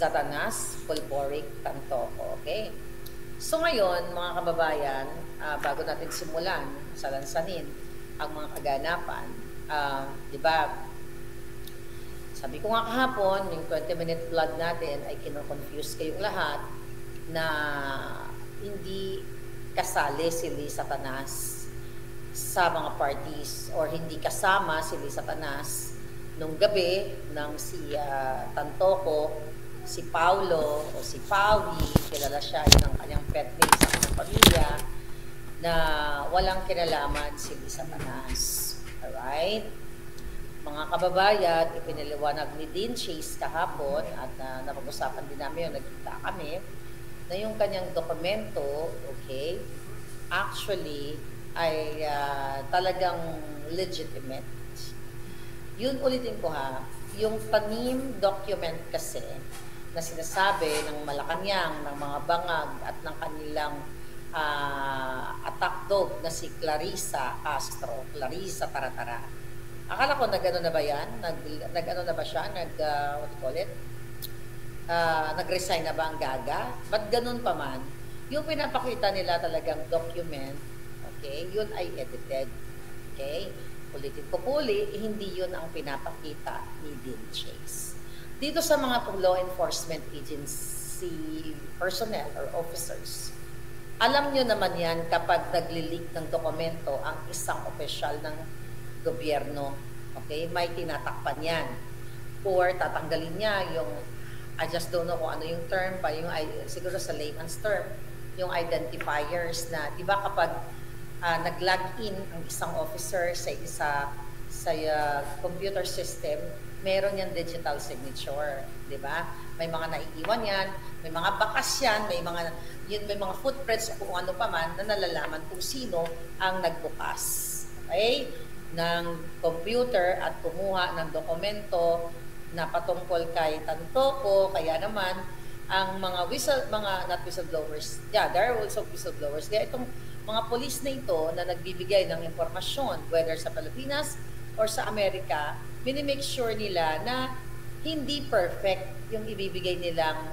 Satanas Pulboric Tantoco. Okay? So ngayon, mga kababayan, bago natin simulan, salansanin ang mga kaganapan, di ba, sabi ko nga kahapon, yung 20-minute vlog natin ay kino-confuse kayong lahat na hindi kasali si Lee Satanas sa mga parties or hindi kasama si Lee Satanas nung gabi ng si Tantoco, si Paulo o si Pawi, kilala siya, yun ang kanyang pet name sa kanyang pamilya, na walang kinalaman si Lee Satanas. Alright? Mga kababayan, ipinaliwanag ni Dean Chase kahapon at napag-usapan din namin yung nagkita kami na yung kanyang dokumento, okay, actually ay talagang legitimate. Yun ulitin ko ha, yung tanim document kasi na sinasabi ng Malacanang, ng mga bangag at ng kanilang attack dog na si Clarissa Castro, Clarissa Taratara. Akala ko nag-ano na ba yan? Nag-ano na ba siya? What do you call it? Nag-resign na ba ang Gaga? Ba't ganun pa man? Yung pinapakita nila talagang document, okay, yun ay edited. Okay? Ulitin ko puli, hindi yun ang pinapakita ni Dean Chase. Dito sa mga law enforcement agency personnel or officers, alam nyo naman yan kapag nagli-leak ng dokumento ang isang opisyal ng gobyerno, okay, may tinatakpan yan or tatanggalin niya yung, I just don't know kung ano yung term pa, yung siguro sa layman's term, yung identifiers na, di ba kapag nag-log in ang isang officer sa computer system, meron yan digital signature, di ba? May mga naiiwan yan, may mga bakas yan, may mga footprints o kung ano pa man na nalalaman kung sino ang nagbukas, okay, ng computer at kumuha ng dokumento na patungkol kay Tantoco. Kaya naman ang mga not whistleblowers, yeah, there are also whistleblowers. Kaya itong mga police na ito na nagbibigay ng impormasyon, whether sa Pilipinas or sa Amerika, minimake sure nila na hindi perfect yung ibibigay nilang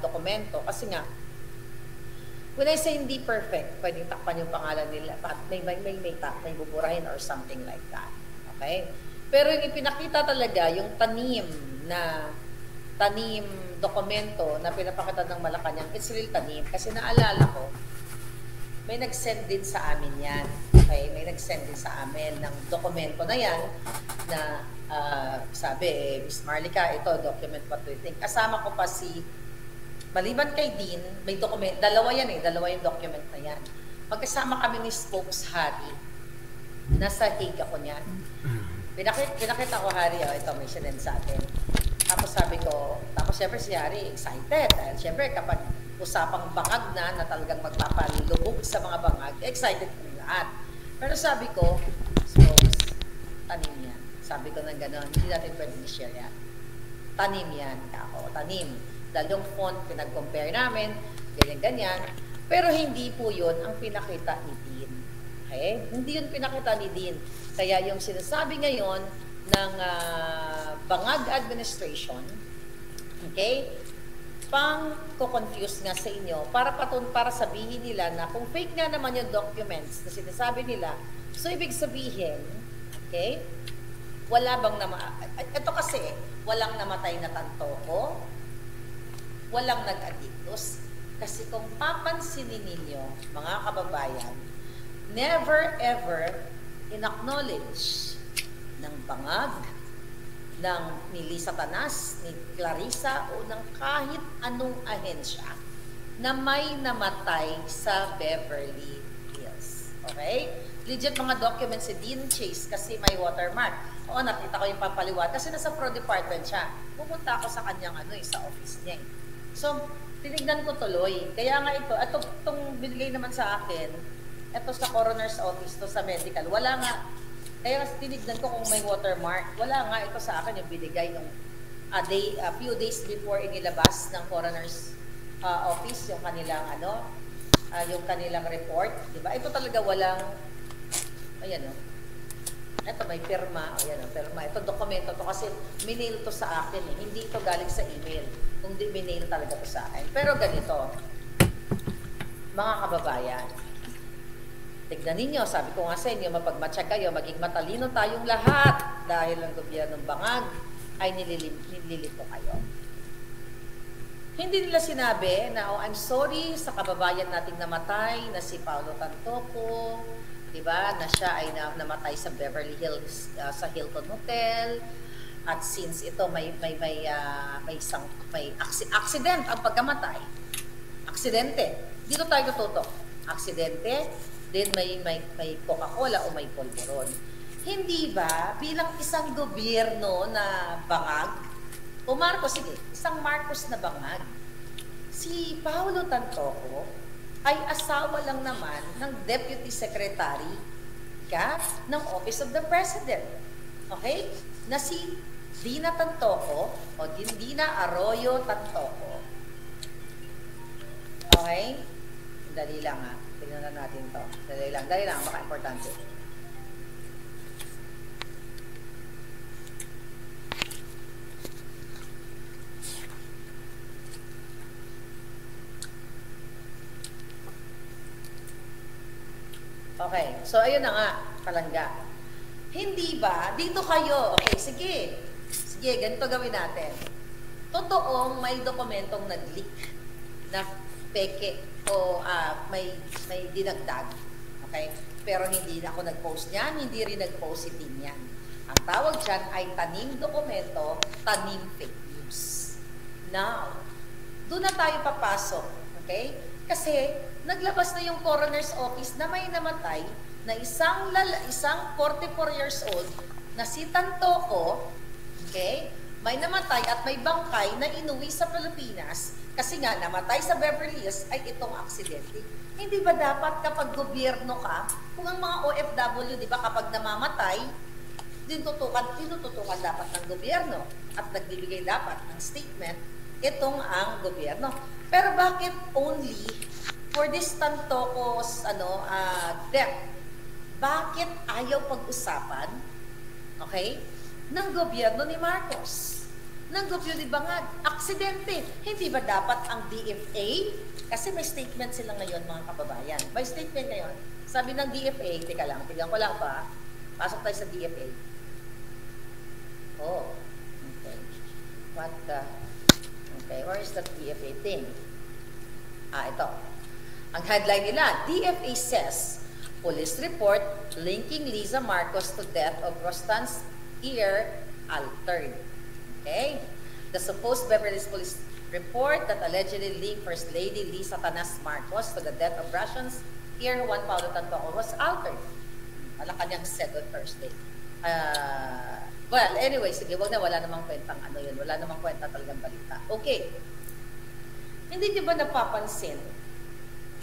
dokumento. Kasi nga, when I say hindi perfect, pwedeng takpan yung pangalan nila, may buburahin or something like that. Okay? Pero yung ipinakita talaga, yung tanim dokumento na pinapakita ng Malacanang, it's real tanim. Kasi naalala ko, may nag-send din sa amin yan. Okay? May nag-send din sa amin ng dokumento na yan na sabi, Miss Marlica, ito, document what we think. Kasama ko pa si, maliban kay Dean, may document, dalawa yung document na yan. Magkasama kami ni Spokes Harry. Nasa Hague ako niyan. Pinakita ko, Harry, ito, may sinend sa atin. Tapos sabi ko, syempre si Harry excited. Dahil syempre kapag usapang bangag na talagang magpapalubog sa mga bangag, excited kami lahat. Pero sabi ko, Spokes, tanim yan. Sabi ko ng gano'n, hindi natin pwedeng i-share yan. Tanim yan, kako, tanim. Dahil yung font, pinag-compare namin, ganyan-ganyan. Pero hindi po yun ang pinakita ni Dean. Okay? Hindi yun pinakita ni Dean. Kaya yung sinasabi ngayon ng Bangag Administration, okay, pang-confuse nga sa inyo, para sabihin nila na kung fake nga naman yung documents na sinasabi nila, so ibig sabihin, okay, wala bang ito kasi, walang namatay na Tantoco, walang nag-adictus. Kasi kung papansinin ninyo, mga kababayan, never ever in-acknowledge ng bangag, ng ni Lee Satanas, ni Clarissa, o ng kahit anong ahensya na may namatay sa Beverly Hills. Okay? Legit mga documents si Dean Chase kasi may watermark. Oo, nakita ko yung papaliwan kasi nasa Pro Department siya. Pupunta ako sa kanyang sa office niya. So, tinignan ko tuloy. Kaya nga itong binigay naman sa akin, ito sa coroner's office, to sa medical, wala nga. Kaya tinignan ko kung may watermark. Wala nga ito sa akin yung binigay yung a few days before inilabas ng coroner's office yung kanilang yung kanilang report, di ba? Ito talaga walang, ayan Ito may pirma, o yan ang pirma. Ito dokumento to kasi minail to sa akin eh. Hindi ito galing sa email. Kung di minail talaga to sa akin. Pero ganito, mga kababayan, tignan ninyo, sabi ko nga sa inyo, mapagmatsyag kayo, maging matalino tayong lahat dahil ang gobyernong bangag ay nililito kayo. Hindi nila sinabi na, oh, I'm sorry sa kababayan nating namatay na si Paulo Tantoco, diba, na siya ay namatay sa Beverly Hills, sa Hilton Hotel, at since ito may accident ang pagkamatay. Aksidente. Dito tayo tututok. Aksidente, then may Coca-Cola o may polvoron. Hindi ba bilang isang gobyerno na bangag, o Marcos, sige, isang Marcos na bangag, si Paulo Tantoco ay asawa lang naman ng Deputy Secretary ng Office of the President. Okay? Na si Dina Tantoco o Dina Arroyo Tantoco. Okay? Dali lang ha. Tingnan na natin to. Dali lang, baka importante. Okay, so ayun na nga, palangga. Hindi ba, dito kayo, okay, sige, ganito gawin natin. Totoong may dokumentong nag-leak na peke o may dinagdag, okay? Pero hindi ako nag-post niyan, hindi rin nag-post si Tim yan. Ang tawag dyan ay tanim dokumento, tanim fake news. Now, doon na tayo papasok, okay? Kasi naglabas na yung coroner's office na may namatay na isang 44 years old na si Tantoco, okay? May namatay at may bangkay na inuwi sa Pilipinas kasi nga namatay sa Beverly Hills ay itong aksidente. Hindi ba dapat kapag gobyerno ka, kung ang mga OFW, di ba kapag namamatay, tinututukan dapat ng gobyerno at nagbibigay dapat ng statement itong ang gobyerno. Pero bakit only for this Tantoco's death? Bakit ayaw pag-usapan, okay, ng gobyerno ni Marcos? Ng gobyerno ni Bangag? Aksidente. Hindi ba dapat ang DFA? Kasi may statement sila ngayon, mga kababayan. May statement ngayon. Sabi ng DFA, tingnan ko lang pa. Pasok tayo sa DFA. Oh, okay. Okay, where is that DFA thing? Ito. Ang headline nila, DFA says, police report linking Liza Marcos to death of Rostan's ear altered. Okay? The supposed Beverly Hills police report that allegedly linked First Lady Liza Tanas Marcos to the death of Russian's ear Juan Paulo Tantoco was altered. Malacanang said on Thursday. Well, anyway, sige, wala namang kwentang yun. Wala namang kwenta talagang balita. Okay. Hindi niyo ba napapansin?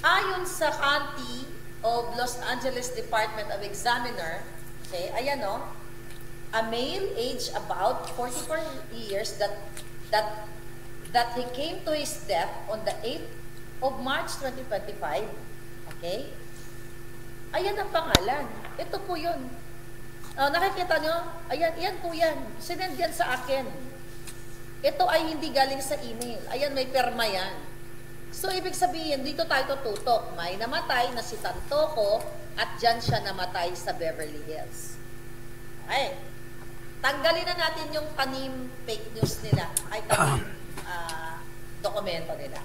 Ayon sa County of Los Angeles Department of Examiner, okay, ayan o, a male age about 44 years that he came to his death on the 8th of March 2025, okay? Ayan ang pangalan. Ito po yun. Nakikita nyo? Ayan, yan po yan. Sinend yan sa akin. Ito ay hindi galing sa email. Ayan, may perma yan. So, ibig sabihin, dito tayo tututok. May namatay na si Tantoco at dyan siya namatay sa Beverly Hills. Okay. Tanggalin na natin yung tanim fake news nila. Ay, tanim dokumento nila.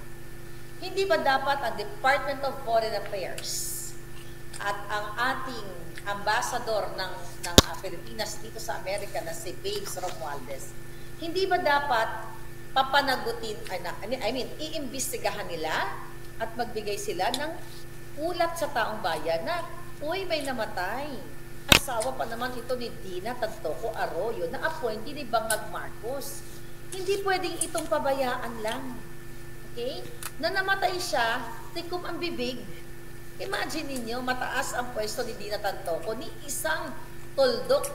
Hindi ba dapat ang Department of Foreign Affairs at ang ating ambassador ng Pilipinas dito sa Amerika na si Babes Romualdez, hindi ba dapat papanagutin, iimbestigahan nila at magbigay sila ng ulat sa taong bayan na, uy, may namatay. Asawa pa naman ito ni Dina Tantoco Arroyo na appointee ni Bangag Marcos. Hindi pwedeng itong pabayaan lang. Okay? Na namatay siya, tikom ang bibig. Imagine ninyo, mataas ang pwesto ni Dina Tantoco ni isang tuldok,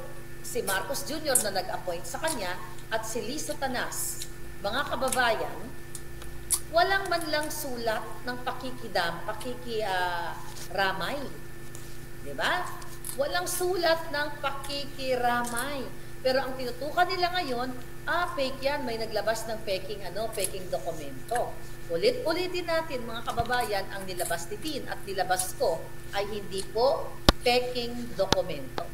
si Marcos Jr. na nag-appoint sa kanya at si Liza Tanas. Mga kababayan, walang man lang sulat ng pakikiramay. Diba? Walang sulat ng pakikiramay. Pero ang tinutukan nila ngayon, fake yan, may naglabas ng peking dokumento. Ulit-ulitin natin mga kababayan, ang nilabas ni Dean at nilabas ko ay hindi po peking dokumento.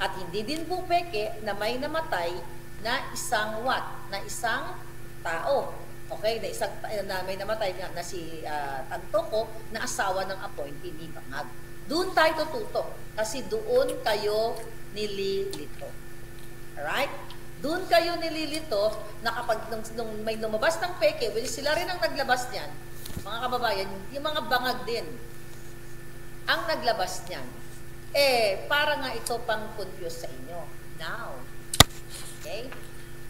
At hindi din po peke na may namatay na isang isang tao. Okay, na may namatay na si Tantoco na asawa ng appointee ni Bangag. Doon tayo tututok kasi doon kayo nililito. Alright? Doon kayo nililito na kapag nung may lumabas ng peke, well, sila rin ang naglabas niyan, mga kababayan, yung mga Bangag din ang naglabas niyan. Para nga ito pang confuse sa inyo. Now, okay?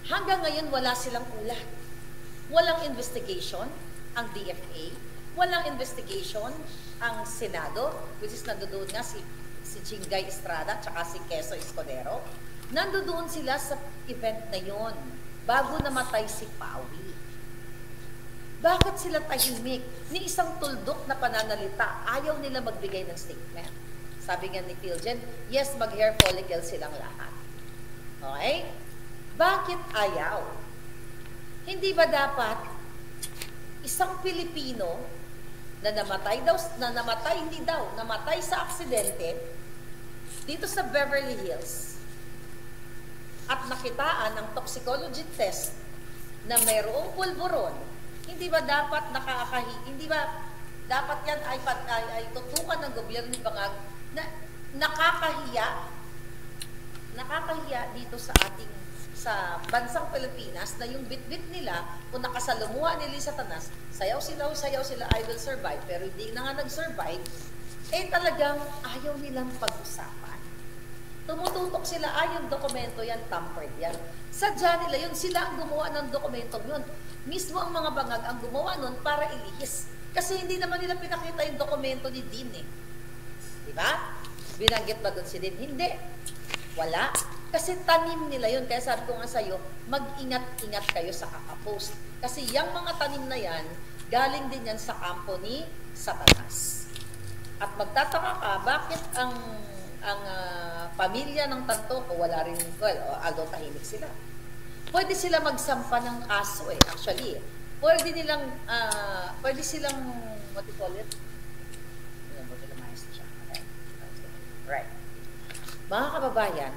Hanggang ngayon wala silang ulat. Walang investigation ang DFA, walang investigation ang Senado, which is nandoon nga si Jingay Estrada at si Quezon Escudero. Nandoon sila sa event na yon bago namatay si Pawi. Bakit sila tahimik? Ni isang tuldok na pananalita, ayaw nila magbigay ng statement. Sabi nga ni Philgen, yes, mag-hair follicle silang lahat. Okay? Bakit ayaw? Hindi ba dapat isang Pilipino na namatay sa aksidente dito sa Beverly Hills at nakitaan ng toxicology test na mayroong pulburon, hindi ba dapat hindi ba dapat yan ay tutukan ng gobyerno ni Bangag na nakakahiya dito sa bansang Pilipinas na yung bitbit nila kung nakasalumuha ni Lisa Tanas, sayaw sila, I will survive, pero hindi na nga nag-survive, talagang ayaw nilang pag-usapan. Tumututok sila, yung dokumento yan, tampered yan. Sadya nila yun, sila ang gumawa ng dokumento yun. Mismo ang mga Bangag ang gumawa nun para ilihis. Kasi hindi naman nila pinakita yung dokumento ni Dean Diba? Binanggit ba dun si Dean? Hindi. Wala. Kasi tanim nila yun. Kaya sabi ko nga sa'yo, mag-ingat-ingat kayo sa kakapost. Kasi yung mga tanim na yan, galing din yan sa kampo ni Satanas. At magtataka ka, bakit ang pamilya ng Tantoco, wala rin, although tahimik sila. Pwede sila magsampa ng kaso actually. Pwede silang, what do you call it? Right. Mga kababayan,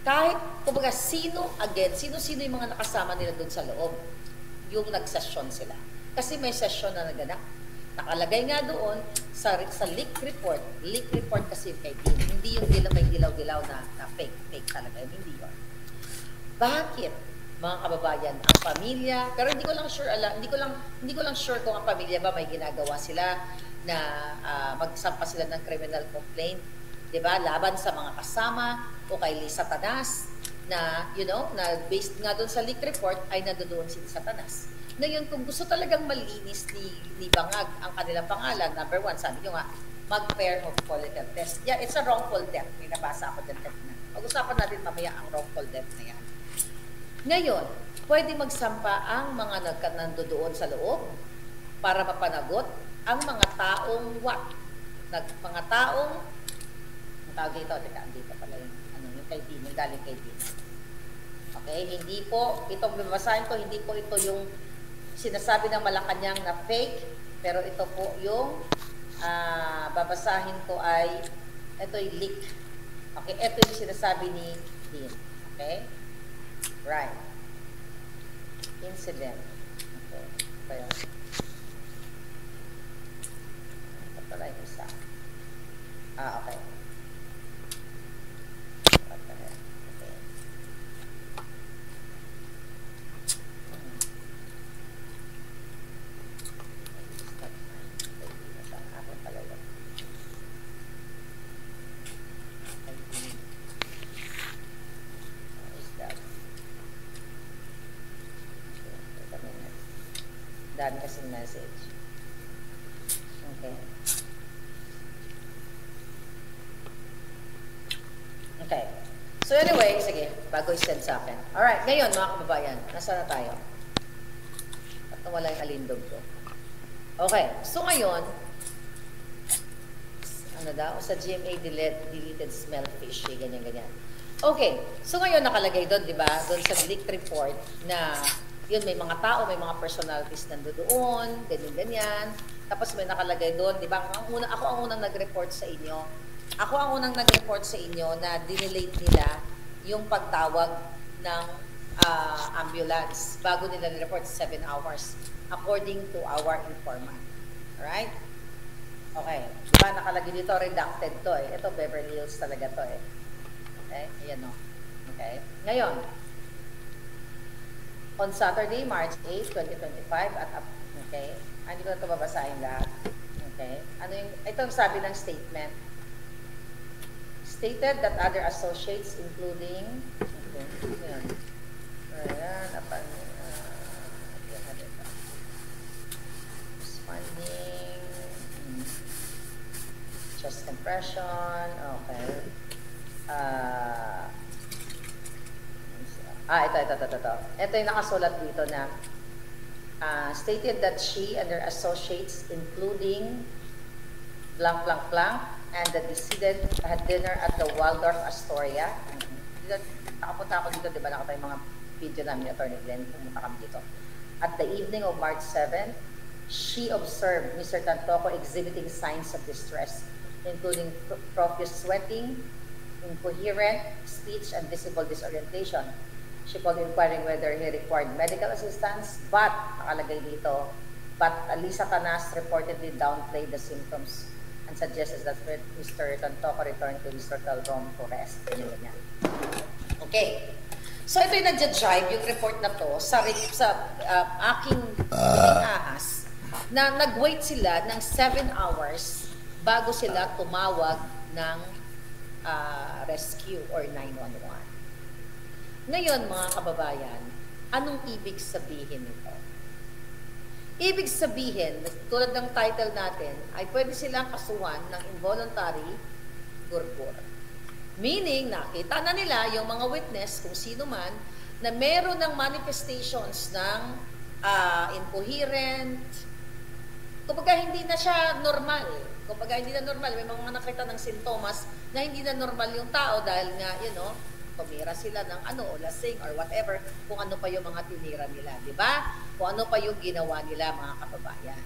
kahit, kumbaga, sino yung mga nakasama nila doon sa loob, yung nagsesyon sila. Kasi may session na naganap. Nakalagay nga doon sa leak report kasi kay Dean. Hindi yung may dilaw-dilaw na fake talaga. Hindi yun. Bakit, mga kababayan, ang pamilya, pero hindi ko lang sure kung ang pamilya ba may ginagawa sila na magsampa sila ng criminal complaint, 'di ba? Laban sa mga kasama o kay Lisa Tanas na na based nga doon sa leak report ay nandoon si Lisa Tanas. Ngayon, kung gusto talagang malinis ni Bangag ang kanilang pangalan, number 1, sabi nyo nga, mag-pair of follicle test. Yeah, it's a wrongful death. May nabasa ako din kanina. Pag-usapan natin mamaya ang wrongful death na yan. Ngayon, pwede magsampa ang mga nandoon sa loob para mapanagot ang mga taong mga taong tawag dito pala yung kay Dean, yung galing kay Dean. Okay, hindi po, itong babasahin ko, hindi po ito yung sinasabi ng Malacanang na fake, pero ito po yung babasahin ko ay, ito yung leak. Okay, ito yung sinasabi ni Dean. Okay? Right. Incident. Okay. Ito yun. Ito pala yung isa. Okay. Dami kasing message. Okay. Okay. So anyway, sige, bago i-send sa akin. Alright, ngayon mga kababayan, nasa na tayo? At nawala yung alindog ko. Okay, so ngayon, ano daw, sa GMA deleted smell fishy, ganyan-ganyan. Okay, so ngayon nakalagay doon, di ba? Doon sa leaked report na yun, may mga tao, may mga personalities nandoon, ganyan-ganyan. Tapos may nakalagay doon, di ba? Ako ang unang nag-report sa inyo. Ako ang unang nag-report sa inyo na dinelate nila yung pagtawag ng ambulance bago nila nireport 7 hours according to our informant. Alright? Okay. Diba nakalagay dito, redacted to eh. Ito, Beverly Hills talaga to eh. Okay? Ayan o. Okay? Ngayon, on Saturday, March 8, 2025, okay? Hindi ko na ito babasahin lahat. Okay? Ano yung, itong sabi ng statement. Stated that other associates, including, okay, yun. Ayan, responding, chest compression, okay. Ito. Ito yung nakasulat dito na stated that she and her associates, including blank, and the decedent had dinner at the Waldorf Astoria. Nakapunta ako dito, di ba? Nakita yung mga video namin ni Atty. Glenn, pumunta kami dito. At the evening of March 7, she observed Mr. Tantoco exhibiting signs of distress, including profuse sweating, incoherent speech, and visible disorientation. She called inquiring whether he required medical assistance, but, nakalagay dito, but Alisa Canas reportedly downplayed the symptoms and suggested that Mr. Tantoco returned to his hotel room to rest. Okay. So ito yung nagja-drive, yung report na to, sa aking ahas, na nag-wait sila ng 7 hours bago sila tumawag ng rescue or 911. Ngayon, mga kababayan, anong ibig sabihin nito? Ibig sabihin, tulad ng title natin, ay pwede silang kasuhan ng involuntary gurgur. Meaning, nakita na nila yung mga witness, kung sino man, na meron ng manifestations ng incoherent, kumbaga hindi na siya normal. Kumbaga hindi na normal. May mga nakita ng sintomas na hindi na normal yung tao dahil nga, tumira sila ng o lasing or whatever, kung ano pa yung mga tinira nila, di ba? Kung ano pa yung ginawa nila, mga kababayan.